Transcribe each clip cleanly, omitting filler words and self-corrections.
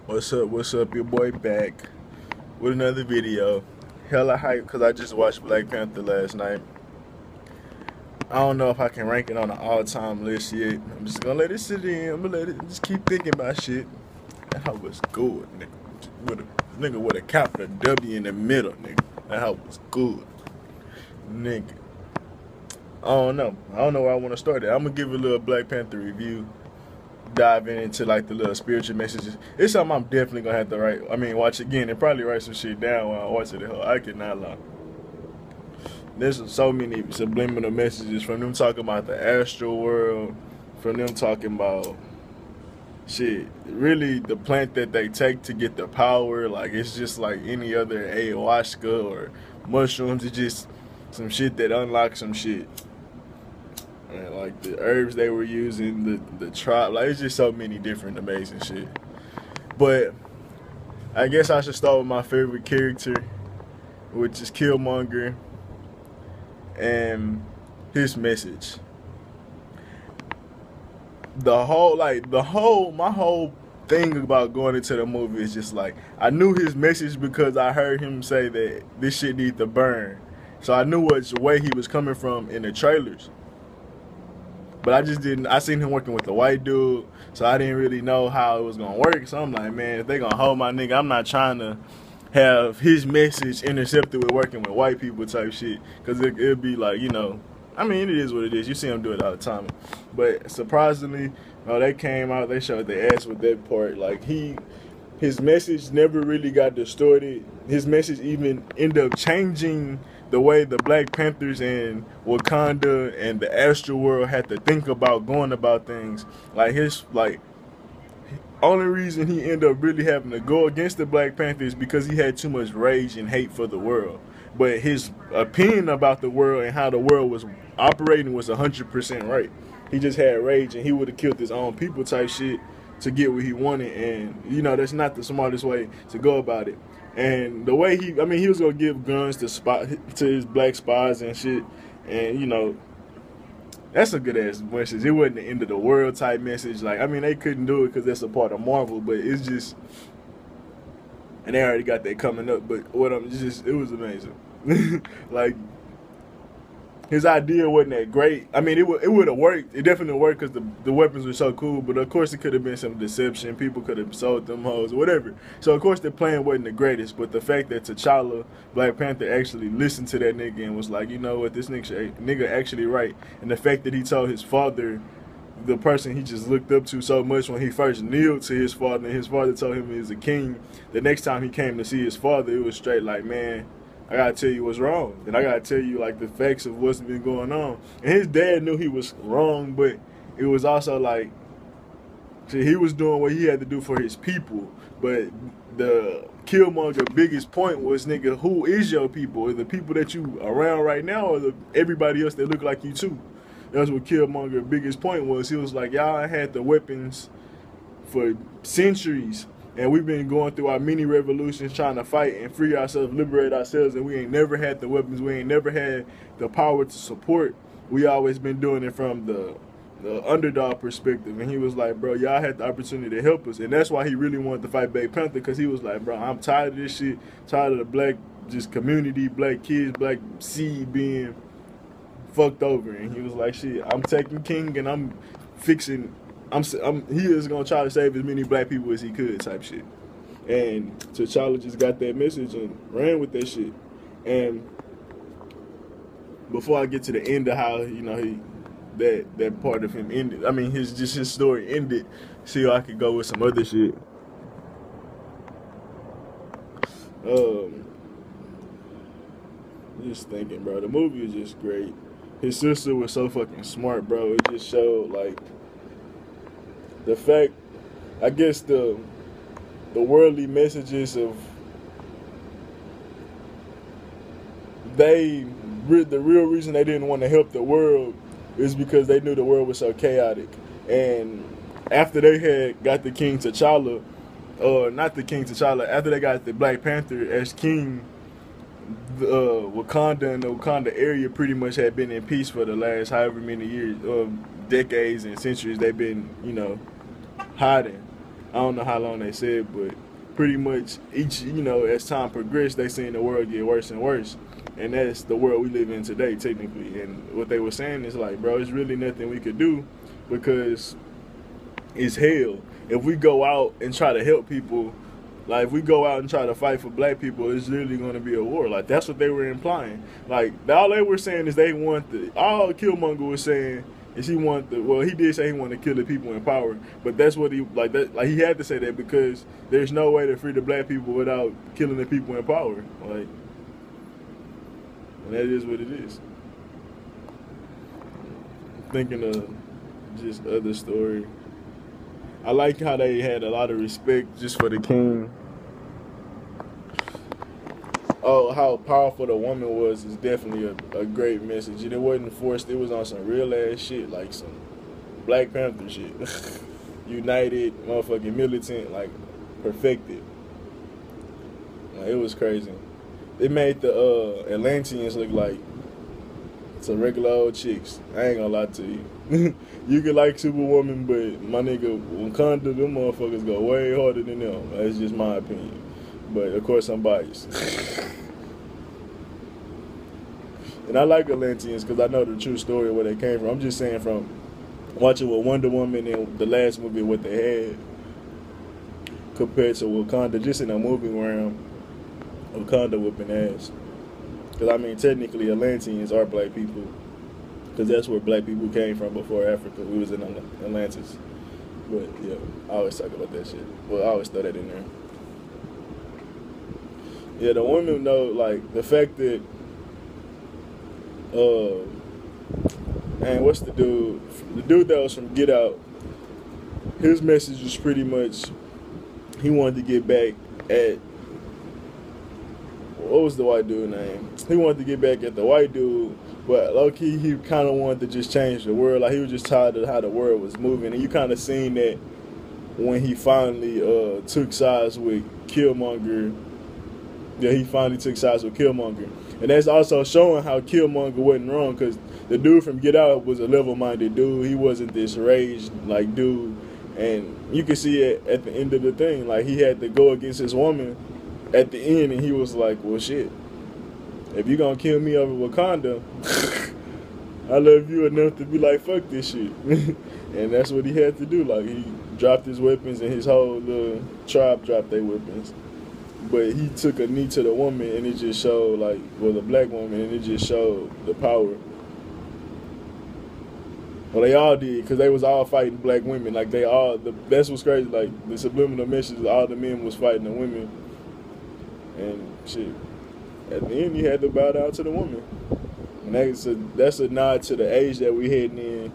What's up? Your boy back with another video. Hella hype because I just watched Black Panther last night. I don't know if I can rank it on an all-time list yet. I'm just gonna let it sit in. I'm gonna let it just keep thinking about shit. That hoe was good, nigga. With a capital W in the middle, nigga. That hoe was good, nigga. I don't know where I want to start at. I'm gonna give a little Black Panther review, diving into like the little spiritual messages. It's something I'm definitely gonna have to watch again and probably write some shit down while I watch it. I cannot lie. There's so many subliminal messages from them talking about the astral world, from them talking about shit. Really, the plant that they take to get the power, like it's just like any other ayahuasca or mushrooms. It's just some shit that unlocks some shit. And like the herbs they were using, the tribe, like it's just so many different amazing shit. But I guess I should start with my favorite character, which is Killmonger, and his message. My whole thing about going into the movie is just like, I knew his message because I heard him say that this shit need to burn. So I knew which way he was coming from in the trailers. But I just didn't. I seen him working with the white dude, so I didn't really know how it was gonna work. So I'm like, man, if they gonna hold my nigga, I'm not trying to have his message intercepted with working with white people type shit. Cause it'd be like, I mean, it is what it is. You see him do it all the time. But surprisingly, they came out, they showed their ass with that part. Like his message never really got distorted. His message even ended up changing the way the Black Panthers and Wakanda and the astral world had to think about going about things. Only reason he ended up really having to go against the Black Panthers because he had too much rage and hate for the world. But his opinion about the world and how the world was operating was 100% right. He just had rage and he would have killed his own people type shit to get what he wanted. And, that's not the smartest way to go about it. And the way he was going to give guns to his black spies and shit. And, that's a good ass message. It wasn't the end of the world type message. They couldn't do it because that's a part of Marvel, but it's just, and they already got that coming up. But it was amazing. Like, his idea wasn't that great. It would have worked. It definitely worked because the weapons were so cool. But of course, it could have been some deception. People could have sold them hoes, whatever. So of course, the plan wasn't the greatest. But the fact that T'Challa, Black Panther, actually listened to that nigga and was like, you know what, this nigga actually right. And the fact that he told his father, the person he just looked up to so much, when he first kneeled to his father, and his father told him he was a king. The next time he came to see his father, it was straight like, man, I gotta tell you what's wrong. And I gotta tell you like the facts of what's been going on. And his dad knew he was wrong, but it was also like, see, he was doing what he had to do for his people. But the Killmonger biggest point was, nigga, who is your people? Are the people that you around right now, or everybody else that look like you too? That's what Killmonger biggest point was. He was like, y'all had the weapons for centuries. And we've been going through our mini revolutions trying to fight and free ourselves, liberate ourselves, and we ain't never had the weapons. We ain't never had the power to support. We always been doing it from the underdog perspective. And he was like, bro, y'all had the opportunity to help us. And that's why he really wanted to fight Black Panther, because he was like, bro, I'm tired of this shit, tired of the black community, black kids, black seed being fucked over. And he was like, shit, I'm taking King and I'm fixing. He is gonna try to save as many black people as he could, type shit. And T'Challa just got that message and ran with that shit. And before I get to the end of how that part of him ended, his story ended, see how I could go with some other shit. Just thinking, bro, the movie was just great. His sister was so fucking smart, bro. It just showed like the fact, I guess the worldly messages of the real reason they didn't want to help the world is because they knew the world was so chaotic. And after they had got the King T'Challa, or not the King T'Challa, after they got the Black Panther as king, Wakanda and the Wakanda area pretty much had been in peace for the last however many years, decades and centuries. They've been, hiding. I don't know how long they said, but pretty much each, as time progressed, they seen the world get worse and worse. And that's the world we live in today, technically. And what they were saying is like, bro, it's really nothing we could do because it's hell. If we go out and try to help people, like if we go out and try to fight for black people, it's literally going to be a war. Like that's what they were implying. Like all they were saying is they want all Killmonger was saying is he did say he wanted to kill the people in power, but that's what he he had to say that because there's no way to free the black people without killing the people in power. Like, and that is what it is. Thinking of just other story. I like how they had a lot of respect just for the king. Oh, how powerful the woman was is definitely a great message. And it wasn't forced. It was on some real ass shit, like some Black Panther shit. United, motherfucking militant, like perfected. Like, it was crazy. It made the Atlanteans look like some regular old chicks. I ain't gonna lie to you. You could like Superwoman, but my nigga, Wakanda, them motherfuckers go way harder than them. That's just my opinion. But of course I'm biased. And I like Atlanteans because I know the true story of where they came from. I'm just saying from watching with Wonder Woman and the last movie what they had compared to Wakanda, just in a movie realm, Wakanda whooping ass. Because I mean technically Atlanteans are black people. Because that's where black people came from before Africa. We was in Atlantis. But yeah, I always talk about that shit. Well, I always throw that in there. Yeah, the women know, like, the fact that, man, what's the dude? The dude that was from Get Out, his message was pretty much, he wanted to get back at, what was the white dude's name? He wanted to get back at the white dude, but low-key, he kind of wanted to just change the world. Like, he was just tired of how the world was moving, and you kind of seen that when he finally took sides with Killmonger. Yeah, he finally took sides with Killmonger. And that's also showing how Killmonger wasn't wrong, because the dude from Get Out was a level-minded dude. He wasn't this raged, like, dude. And you can see it at the end of the thing. Like, he had to go against his woman at the end, and he was like, well, shit. If you gonna kill me over Wakanda, I love you enough to be like, fuck this shit. And that's what he had to do. Like, he dropped his weapons, and his whole tribe dropped their weapons. But he took a knee to the woman, and it just showed, like, well, the black woman, and it just showed the power. Well, they all did, because they was all fighting black women. Like, that's what's crazy. Like, the subliminal message, all the men was fighting the women. And shit, at the end, you had to bow down to the woman. And that's a nod to the age that we heading in.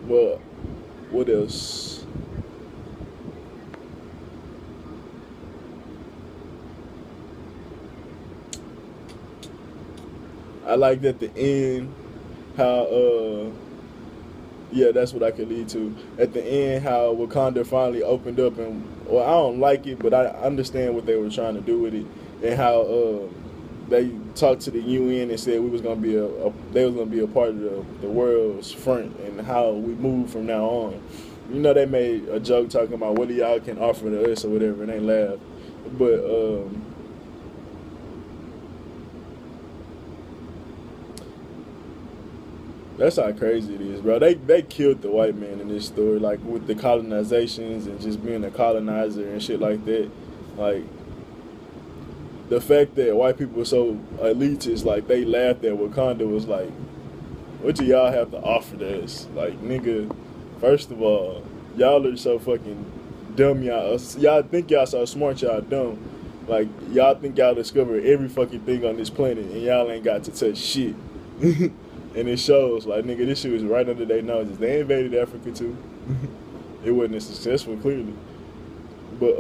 Well, what else? I liked at the end how, yeah, that's what I could lead to. At the end, how Wakanda finally opened up, and, well, I don't like it, but I understand what they were trying to do with it, and how they talked to the UN and said we was gonna be they was gonna be a part of the world's front, and how we move from now on. You know, they made a joke talking about what y'all can offer to us or whatever, and they laughed, but that's how crazy it is, bro. They killed the white man in this story, like with the colonizations and just being a colonizer and shit like that. Like, the fact that white people were so elitist, like, they laughed at Wakanda was like, what do y'all have to offer to us? Like, nigga, first of all, y'all are so fucking dumb, y'all think y'all so smart, y'all dumb. Like, y'all think y'all discovered every fucking thing on this planet, and y'all ain't got to touch shit. And it shows, like, nigga, this shit was right under their noses. They invaded Africa, too. It wasn't as successful, clearly. But,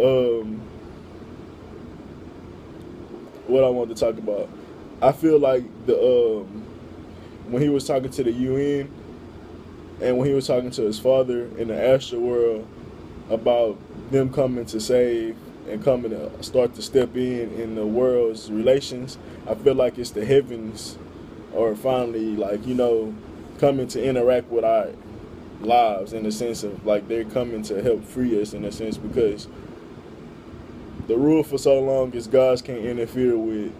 what I wanted to talk about, I feel like when he was talking to the UN, and when he was talking to his father in the astral world about them coming to save and coming to start to step in the world's relations, I feel like it's the heavens or finally, like, you know, coming to interact with our lives, in the sense of like they're coming to help free us, in a sense, because the rule for so long is gods can't interfere with,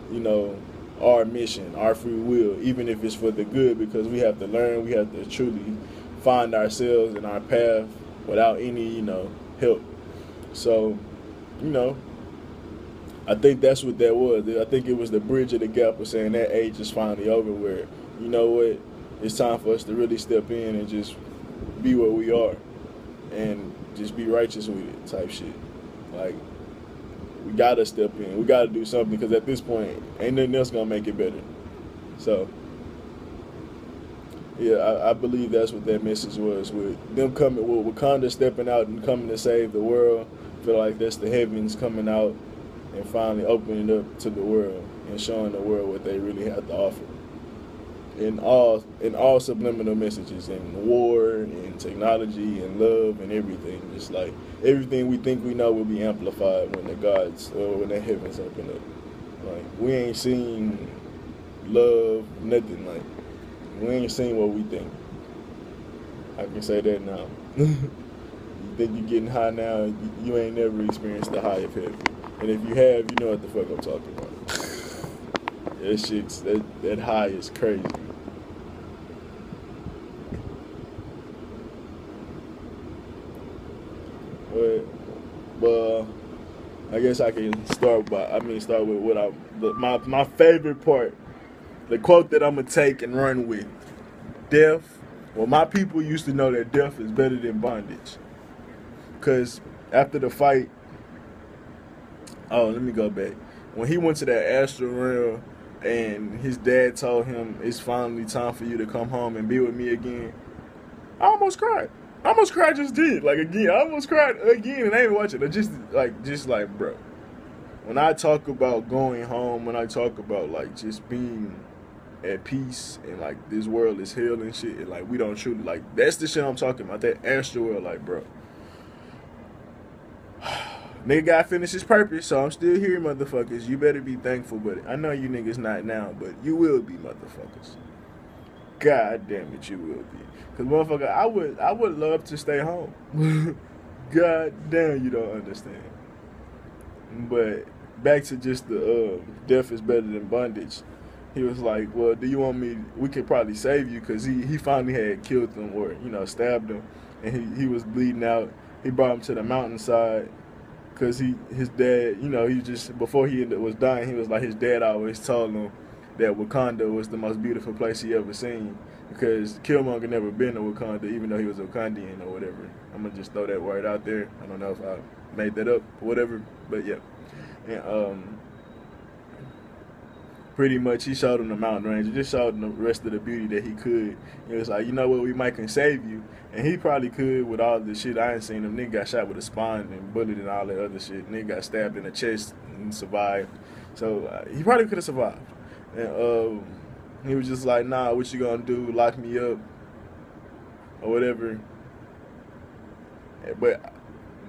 our mission, our free will, even if it's for the good, because we have to learn, we have to truly find ourselves in our path without any, help. So, you know, I think that's what that was. I think it was the bridge of the gap of saying that age is finally over, where, you know what, it's time for us to really step in and just be where we are and just be righteous with it type shit. Like, we gotta step in. We gotta do something, because at this point, ain't nothing else gonna make it better. So, yeah, I believe that's what that message was, with them coming, with Wakanda stepping out and coming to save the world. I feel like that's the heavens coming out and finally opening up to the world and showing the world what they really have to offer. In all subliminal messages, in war, in technology, and love, and everything. Just like everything we think we know will be amplified when the gods, or when the heavens open up. Like, we ain't seen love, nothing. Like, we ain't seen what we think. I can say that now. You think you're getting high now, you ain't never experienced the high of heaven. And if you have, you know what the fuck I'm talking about. That shit's, that high is crazy. But I guess I can start with what my favorite part, the quote that I'm gonna take and run with. Death. Well, my people used to know that death is better than bondage. Cause after the fight, let me go back. When he went to that astral realm and his dad told him it's finally time for you to come home and be with me again, I almost cried. I almost cried just then. Like, again, I almost cried again, and I ain't watching it. Just like, bro. When I talk about going home, when I talk about, like, just being at peace and, like, this world is hell and shit, and, like, we don't truly, like, that's the shit I'm talking about. That astral world, like, bro. Nigga gotta finish his purpose, so I'm still here, motherfuckers. You better be thankful, but I know you niggas not now, but you will be, motherfuckers. God damn it, you will be. Cause motherfucker, I would love to stay home. God damn, you don't understand. But back to just the death is better than bondage. He was like, well, do you want me? We could probably save you, cause he finally had killed them, or stabbed him, and he was bleeding out. He brought him to the mountainside, cause his dad, he just, before he was dying, he was like, his dad always told him that Wakanda was the most beautiful place he ever seen, because Killmonger never been to Wakanda, even though he was a Wakandian or whatever. I'm gonna just throw that word out there. I don't know if I made that up or whatever, but yeah. And pretty much he showed him the mountain range. He just showed him the rest of the beauty that he could. He was like, you know what, we might can save you. And he probably could with all the shit. I ain't seen him. Nigga got shot with a spine and bullet and all that other shit. Nigga got stabbed in the chest and survived. So he probably could have survived. And he was just like, nah, what you gonna do? Lock me up or whatever. But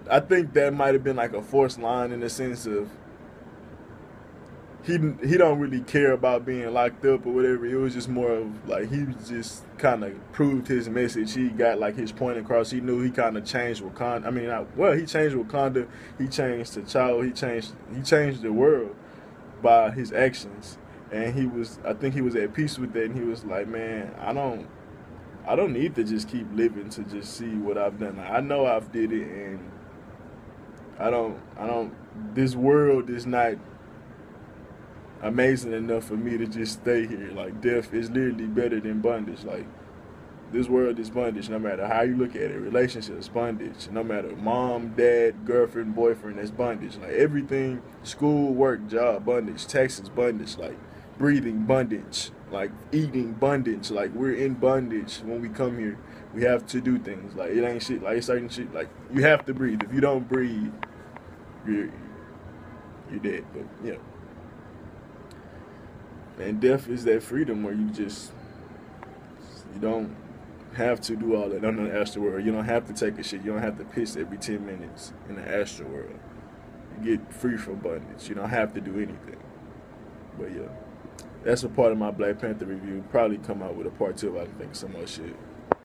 I think that might have been like a forced line, in the sense of he don't really care about being locked up or whatever. It was just more of like he just kind of proved his message. He got like his point across. He knew he kind of changed Wakanda. I mean, he changed Wakanda. He changed T'Challa. He changed the world by his actions. And I think he was at peace with that, and he was like, man, I don't need to just keep living to just see what I've done. Like, I know I've did it, and this world is not amazing enough for me to just stay here. Like, death is literally better than bondage. Like, this world is bondage, no matter how you look at it. Relationships, bondage. No matter mom, dad, girlfriend, boyfriend, that's bondage. Like, everything, school, work, job, bondage. Taxes, bondage. Like, breathing, bondage. Like, eating, bondage. Like, we're in bondage when we come here. We have to do things. Like, it ain't shit. Like, it's certain shit. Like, you have to breathe. If you don't breathe, you're dead. But, yeah. And death is that freedom where you don't have to do all that on the astral world. You don't have to take a shit. You don't have to piss every 10 minutes in the astral world. You get free from bondage. You don't have to do anything. But yeah, that's a part of my Black Panther review. Probably come out with a part 2 if I can think of some more shit.